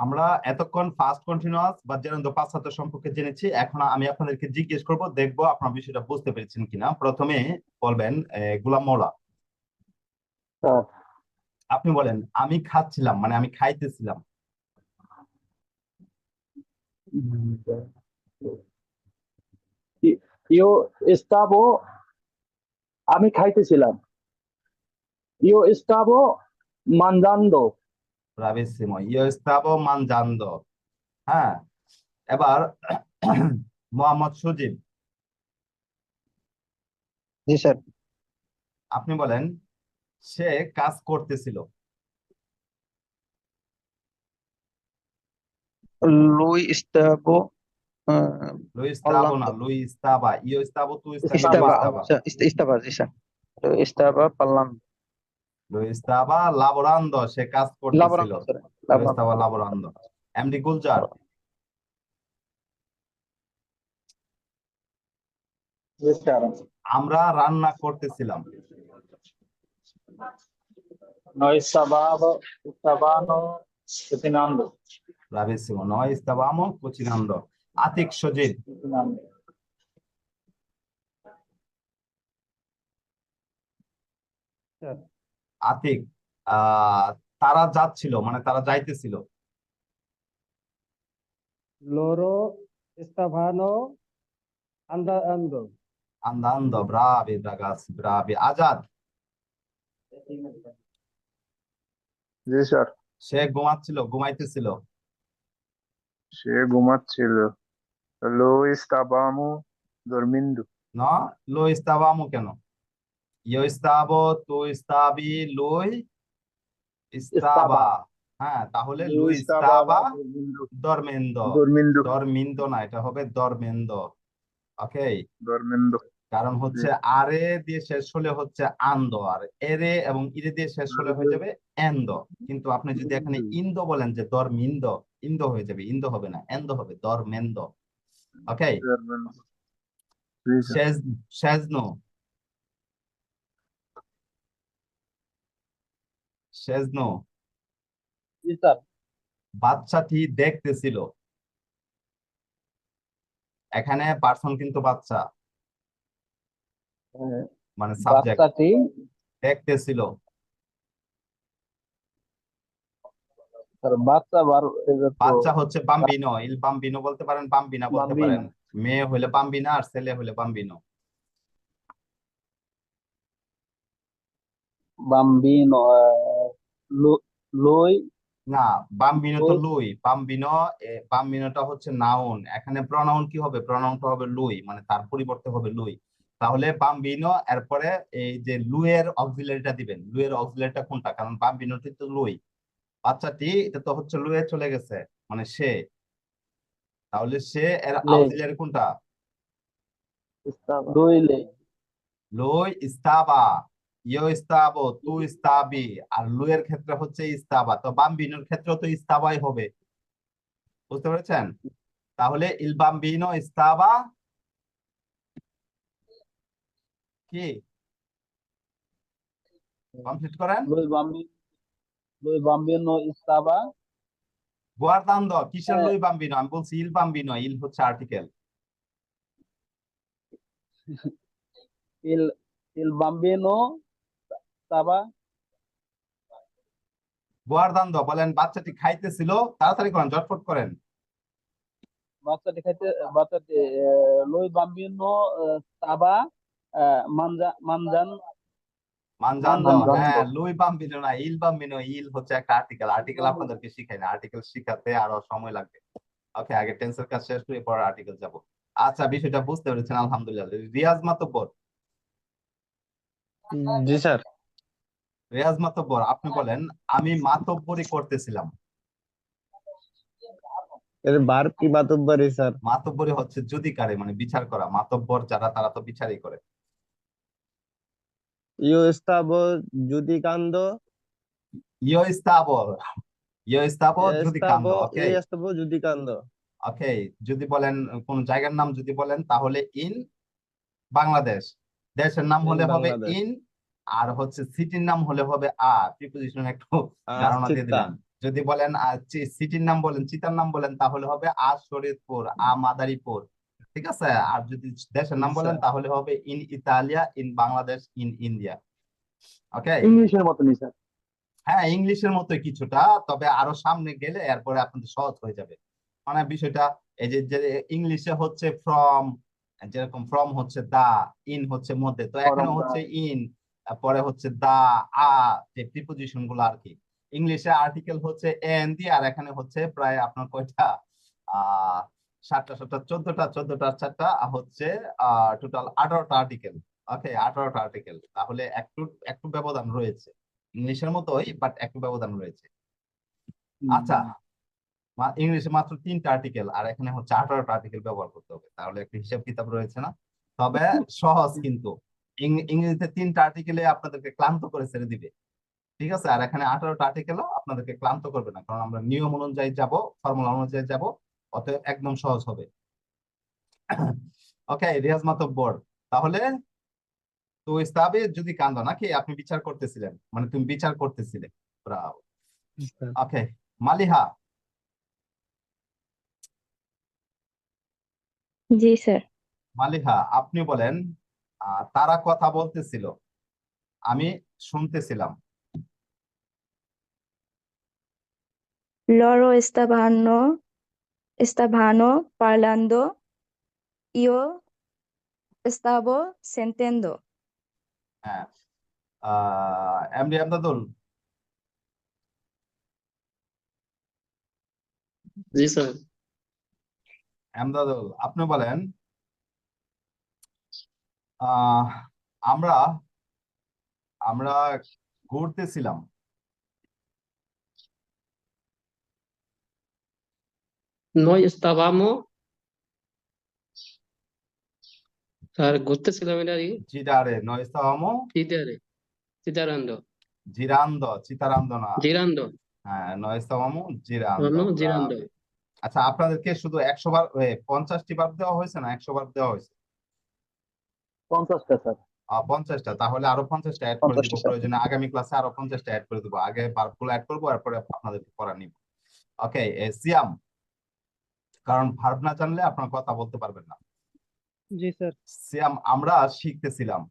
আমরা এতক্ষণ first continuous বা জেরন্দ পাঁচ ছাত্র সম্পর্কে জেনেছি। এখন আমি আপনাদেরকে জিজ্ঞেস করব, দেখবো আপনার বিষয়টা বুঝতে পেরেছেন কিনা। প্রথমে বলবেন গোলাম মৌলা, স্যার আপনি বলেন আমি খাচ্ছিলাম মানে আমি খাইতেছিলাম। ইউ এস্তাবো, আমি খাইতেছিলাম। ইউ এস্তাবো মানজান্দো। ব্রাভিসিমো, ইও স্তাবো মানজান্দো। হ্যাঁ, এবার মোহাম্মদ সুজিব, জি স্যার। আপনি বলেন সে কাজ করতেছিল। Lui estaba লুই স্তাবো না, parlando. লুই স্তাবা, ইও স্তাবো তু স্তাবি, লুই Estaba, স্তাবা। estaba, sí, sir. Estaba parlando. লুই স্তাবা লাবোরান্দো, সে কাজ করতেছিল। Lavorando, sir. লুই Lavorando. স্তাবা লাবোরান্দো। এমডি গুলজার, আমরা রান্না করতেছিলাম। No estabano cocinando. Bravissimo, noi stavamo cucinando. Atik Sajid, sir. Atik, আহ তারা যাচ্ছিল মানে তারা যাইতেছিল। Loro stavano andando. andando, bravi ragazzi, bravi. Azad, জি স্যার, সে ঘুমাচ্ছিল, ঘুমাইতেছিল। সে ঘুমাচ্ছিল। Lo stavamo dormendo. No, lo stavamo কেন? Io stavo, tu stavi, lui stava। হ্যাঁ, তাহলে Lui lui stava stava dormendo. dormendo। Dormendo. dormindo না, এটা হবে dormendo। ওকে, Dormendo. কারণ হচ্ছে আরে দিয়ে শেষ হলে হচ্ছে আন্দ, আর এরে এবং ইরে দিয়ে শেষ হলে হয়ে যাবে এন্দ। কিন্তু আপনি যদি এখানে ইন্দ বলেন যে দরমিন্দ, ইন্দ হয়ে যাবে, ইন্দ হবে না, এন্দ হবে, দরমেন্দ। ওকে, Dormendo. জি স্যার। শেজ, শেজনো, শেজনো, জি স্যার। বাচ্চাটি দেখতেছিল। এখানে পার্সন কিন্তু বাচ্চা, মানে সাবজেক্ট। বাচ্চাটি দেখতেছিল, স্যার বাচ্চা বাচ্চা হচ্ছে বাম্বিনো, ইল বাম্বিনো বলতে পারেন, বাম্বিনা বলতে বাম্বিনো। পারেন। মেয়ে হলে বাম্বিনা আর ছেলে হলে বাম্বিনো। বাম্বিনো, লই না, বাম্বিনো তো লই লুই, বাম্বিনো, বাম্বিনোটা হচ্ছে নাউন। এখানে প্রনাউন কি হবে? প্রনাউনটা হবে লুই, মানে তার পরিবর্তে হবে লুই। তাহলে বাম্বিনো, এরপরে এই যে লুয়ের অক্সিলারিটা দিবেন। লুয়ের অক্সিলারিটা কোনটা? কারণ বাম্বিনোটি তো লুই, বাচ্চাটি এটা তো হচ্ছে লুয়ে চলে গেছে, মানে সে। তাহলে সে এর লে অক্সিলারি কোনটা? লই লে লুই ইস্তাবা, ইয়ো ইস্তাবো, তু ইস্তাবি। আর লুয়ের ক্ষেত্রে হচ্ছে ইস্তাবা, তো বাম্বিনোর ক্ষেত্রেও তো ইস্তাবাই হবে। বুঝতে পেরেছেন? তাহলে ইল বাম্বিনো ইস্তাবা কি, কমপ্লিট করেন। লই বাম্বিনো ইস্তাবা গুয়ার্দান্দো, কিসের লুই বাম্বিনো? আমি বলছি ইল বাম্বিনো, ইল হচ্ছে article. il il bambino stava গুয়ার্দান্দো বলেন বাচ্চাটি খাইতেছিল, তাড়াতাড়ি করেন, ঝটফট করেন। বাচ্চাটি lui bambino stava মানজান্দো, হ্যাঁ, mangiando লুই বাম্বিনো না, ইল বাম্বিনো। ইল হচ্ছে একটা আর্টিকেল। আর্টিকেল আপনাদেরকে শিখাই না, আর্টিকেল শিখাতে আরো সময় লাগবে। ওকে, আগে টেন্সের কাজ শেষ করে পরে আর্টিকেল যাব। আচ্ছা, বিষয়টা বুঝতে পেরেছেন, আলহামদুলিল্লাহ। রিয়াজ মাতব্বর, জি স্যার। রিয়াজ মাতব্বর, আপনি বলেন আমি মাতব্বরি করতেছিলাম। এর ভার্ব কি মাতুব্বরি স্যার? মাতব্বরি হচ্ছে জুদিকারে, মানে বিচার করা। মাতব্বর যারা, তারা তো বিচারই করে। Io stavo giudicando. ইয়ো স্তাবো, ইয়ো স্তাবো জুদিকান্দো। Stavo, ওকে, io stavo giudicando. ওকে। যদি বলেন কোন জায়গার নাম যদি বলেন, তাহলে ইন বাংলাদেশ। দেশের নাম In হলে হবে Bangladesh. ইন, আর হচ্ছে সিটির নাম হলে হবে প্রিপোজিশন একটু ধারণা দিয়ে আশ্চিতা। দিলাম। যদি বলেন সিটির নাম বলেন, চিতার নাম বলেন, তাহলে হবে শরীয়তপুর, মাদারীপুর। ঠিক আছে? আর যদি দেশের নাম বলেন তাহলে হবে ইন ইতালিয়া, ইন বাংলাদেশ, ইন ইন্ডিয়া। ওকে, ইংলিশের মতনই স্যার। হ্যাঁ ইংলিশের মতোই কিছুটা, তবে আরো সামনে গেলে এরপরে আপনাদের সহজ হয়ে যাবে। মানে বিষয়টা এই যে ইংলিশে হচ্ছে ফ্রম, যেরকম ফ্রম হচ্ছে দা, ইন হচ্ছে মধ্যে, তো এখানে From হচ্ছে the- ইন, পরে হচ্ছে দা, যে প্রিপোজিশন গুলো আর কি। ইংলিশে আর্টিকেল হচ্ছে এন দিয়ে, আর এখানে হচ্ছে প্রায় আপনার কয়টা, 7টা 7টা 14টা 4টা হচ্ছে টোটাল 18টা আর্টিকেল। ওকে, 18টা আর্টিকেল, তাহলে একটু একটু ব্যবধান রয়েছে। ইংলিশের মতোই, বাট একটু ব্যবধান রয়েছে। আচ্ছা, ইংলিশে মাত্র 3টা আর্টিকেল, আর এখানে হচ্ছে 18টা আর্টিকেল ব্যবহার করতে হবে, তাহলে একটা হিসাব কিতাব রয়েছে না? তবে সহজ কিন্তু। ইংরেজিতে 3টা আর্টিকেলে আপনাদেরকে ক্লান্ত করে ছেড়ে দিবে। ঠিক আছে? আর এখানে 18টা আর্টিকেলও আপনাদেরকে ক্লান্ত করবে না, কারণ আমরা নিয়ম অনুযায়ী যাব, ফর্মুলা অনুযায়ী যাব, অতএব একদম সহজ হবে। ওকে, রিয়াজ মাতব্বর, তাহলে তো ইস্তাবে যদি কান্দো, নাকি আপনি বিচার করতেছিলেন, মানে তুমি বিচার করতেছিলে। ব্রাভো। ওকে, মালিহা, জি স্যার। মালিহা আপনি বলেন, তারা কথা বলতেছিল, আমি শুনতেছিলাম। Loro stavano parlando, io stavo sentendo. হ্যাঁ, এমডি আমদাদুল, জি স্যার। আমদাদুল আপনি বলেন, আহ আমরা আমরা ঘুরতেছিলাম। Noi stavamo, স্যার ঘুরতেছিলাম এটা কি জিরারে নয়স্তামো, চিদারে চিদারান্দ জিরান্দ, চিতারান্দ না। জিরান্দ হ্যাঁ, নয়স্তামো জিরান্দ, জিরান্দ। ব্রাভো। আচ্ছা, আপনাদেরকে শুধু 100 বার 50টি বার দেওয়া হয়েছে না 100 বার দেওয়া হয়েছে? 50টা স্যার। 50টা, তাহলে আরো 50টা অ্যাড করে 50টা দিব, স্যার। প্রয়োজনে আগামী ক্লাসে আরো 50টা অ্যাড করে দিব। আগে ভার্বগুলো অ্যাড করবো, এরপরে আপনাদেরকে পড়া নিব। ওকে, সিয়াম, কারণ ভার্ব না জানলে আপনার কথা বলতে পারবেন না। জি স্যার, সিয়াম, আমরা শিখতেছিলাম।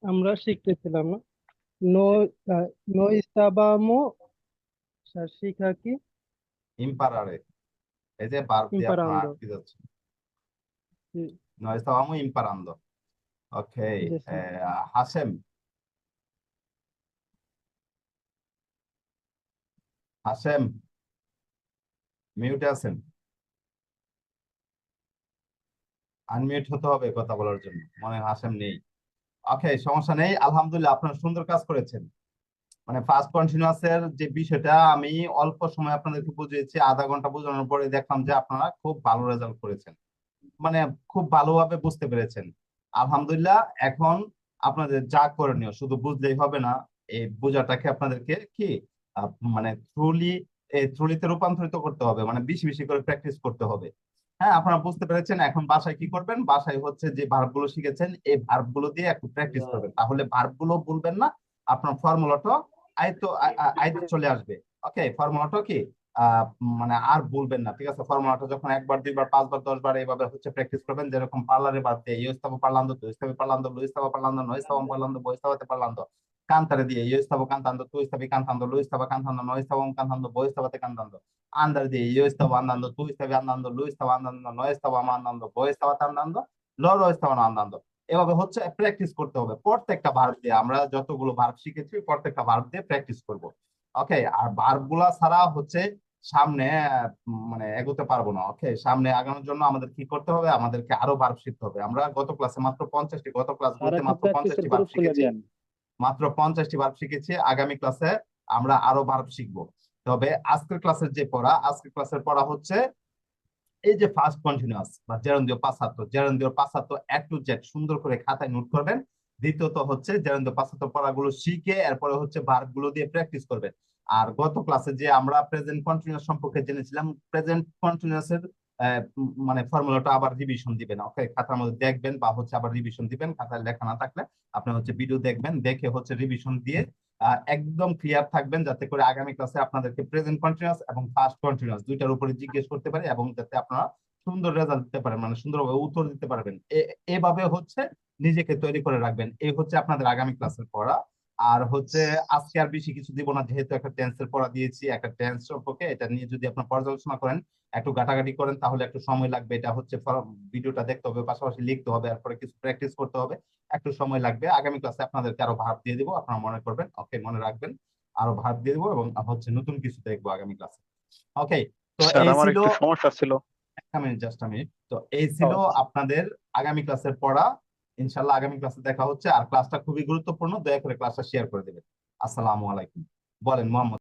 আমরা শিখতেছিলাম না। নো নো ইস্তাবামো, স্যার শিখা কি? ইম্পারারে, এই যে ভার্ব দিয়ে আপনার ইম্পারান্দো। আটকে যাচ্ছে। জি No estábamos imparando. Ok, জি স্যার। হাসেম, হাসেম মিউটে আছেন, আনমিউট হতে হবে কথা বলার জন্য, মনে হয় হাসেম নেই। ওকে, সমস্যা নেই, আলহামদুলিল্লাহ আপনারা সুন্দর কাজ করেছেন। মানে ফার্স্ট কন্টিনিউয়াস এর যে বিষয়টা আমি অল্প সময় আপনাদেরকে বুঝিয়েছি, আধা ঘন্টা বোঝানোর পরে দেখলাম যে আপনারা খুব ভালো রেজাল্ট করেছেন, মানে খুব ভালোভাবে বুঝতে পেরেছেন। আলহামদুলিল্লাহ, এখন আপনাদের যা করণীয়, শুধু বুঝলেই হবে না, এই বোঝাটাকে আপনাদেরকে কি মানে থ্রুলিতে রূপান্তরিত করতে হবে, মানে বেশি বেশি করে প্র্যাকটিস করতে হবে। হ্যাঁ, আপনারা বুঝতে পেরেছেন। এখন বাসায় কি করবেন, বাসায় হচ্ছে যে ভার্বগুলো শিখেছেন এই ভার্বগুলো দিয়ে একটু প্র্যাকটিস করবেন, তাহলে ভার্বগুলো ভুলবেন না, আপনার ফর্মুলাটা আয়ত্তে চলে আসবে। ওকে, ফর্মুলাটা কি মানে আর বলবেন না। ঠিক আছে? ফর্মুলাটা যখন 1 বার 2 বার 5 বার 10 বার এইভাবে হচ্ছে প্র্যাকটিস করবেন, যেরকম পার্লারে বাদ দিয়ে ইউ স্তাবো পার্লান্দো, তু স্তাবি পার্লান্দো, লু স্তাবো পার্লান্দো, নো স্তাবো পার্লান্দো, বো স্তাবাতে পার্লান্দো, কান্তারে দিয়ে ইউ স্তাবো কান্তান্দো, তু স্তাবি কান্তান্দো, লু স্তাবা কান্তান্দো, নো স্তাবো কান্তান্দো, বো স্তাবাতে কান্তান্দো, আন্দারে দিয়ে ইউ স্তাবো আন্দান্দো, তু স্তাবি আন্দান্দো, লু স্তাবো আন্দান্দো, নো স্তাবো আন্দান্দো, বো স্তাবাতে আন্দান্দো, লো স্তাবো আন্দান্দো। এভাবে হচ্ছে প্র্যাকটিস করতে হবে প্রত্যেকটা ভার্ব দিয়ে। আমরা যতগুলো ভার্ব শিখেছি প্রত্যেকটা ভার্ব দিয়ে প্র্যাকটিস করব। ওকে, আর ভার্ব গুলা ছাড়া হচ্ছে সামনে মানে এগোতে পারবো না। ওকে, সামনে আগানোর জন্য আমাদের কি করতে হবে, আমাদেরকে আরো ভার্ব শিখতে হবে। আমরা গত ক্লাসে মাত্র 50টি, গত ক্লাসগুলোতে মাত্র 50টি ভার্ব শিখেছি, মাত্র 50টি ভার্ব শিখেছি। আগামী ক্লাসে আমরা আরো ভার্ব শিখবো। তবে আজকের ক্লাসের পড়া হচ্ছে এই যে ফার্স্ট কন্টিনিউয়াস বা জেরন্দ্রীয় পাসাতো, জেরন্দ্রীয় পাসাতো এ টু জেড সুন্দর করে খাতায় নোট করবেন। দ্বিতীয়ত হচ্ছে জেরন্দ্রীয় পাসাতো পড়াগুলো শিখে এরপরে হচ্ছে ভার্ব গুলো দিয়ে প্র্যাকটিস করবেন। আর গত ক্লাসে যে আমরা প্রেজেন্ট কন্টিনিউয়াস সম্পর্কে জেনেছিলাম, প্রেজেন্ট কন্টিনিউয়াস এর মানে ফর্মুলাটা আবার রিভিশন দিবেন। ওকে, খাতার মধ্যে দেখবেন বা হচ্ছে আবার রিভিশন দিবেন। খাতায় লেখা না থাকলে আপনি হচ্ছে ভিডিও দেখবেন, দেখে হচ্ছে রিভিশন দিয়ে একদম ক্লিয়ার থাকবেন, যাতে করে আগামী ক্লাসে আপনাদেরকে প্রেজেন্ট কন্টিনিউয়াস এবং পাস্ট কন্টিনিউয়াস দুইটার উপরে জিজ্ঞেস করতে পারে, এবং যাতে আপনারা সুন্দর রেজাল্ট দিতে পারেন, মানে সুন্দরভাবে উত্তর দিতে পারবেন। এভাবে হচ্ছে নিজেকে তৈরি করে রাখবেন। এই হচ্ছে আপনাদের আগামী ক্লাসের পড়া। আর হচ্ছে আজকে আর বেশি কিছু দিব না, যেহেতু একটা টেন্সের পড়া দিয়েছি, একটা টেন্স সম্পর্কে এটা নিয়ে যদি আপনার পর্যালোচনা করেন, একটু ঘাটাঘাটি করেন, তাহলে একটু সময় লাগবে। এটা হচ্ছে ভিডিওটা দেখতে হবে, পাশাপাশি লিখতে হবে, তারপরে কিছু প্র্যাকটিস করতে হবে, একটু সময় লাগবে। আগামী ক্লাসে আপনাদেরকে আরো ভাব দিয়ে দিব, আপনারা মনে করবেন, ওকে, মনে রাখবেন, আরো ভাব দিয়ে দিব, এবং হচ্ছে নতুন কিছু দেখবো আগামী ক্লাসে। ওকে, তো স্যার এই আমার ছিল, একটু সমস্যা ছিল। জাস্ট আমি, তো এই ছিল ও। আপনাদের আগামী ক্লাসের পড়া। ইনশাল্লাহ আগামী ক্লাসে দেখা হচ্ছে। আর ক্লাসটা খুবই গুরুত্বপূর্ণ, দয়া করে ক্লাসটা শেয়ার করে দেবেন। আসসালামু আলাইকুম। বলেন মোহাম্মদ।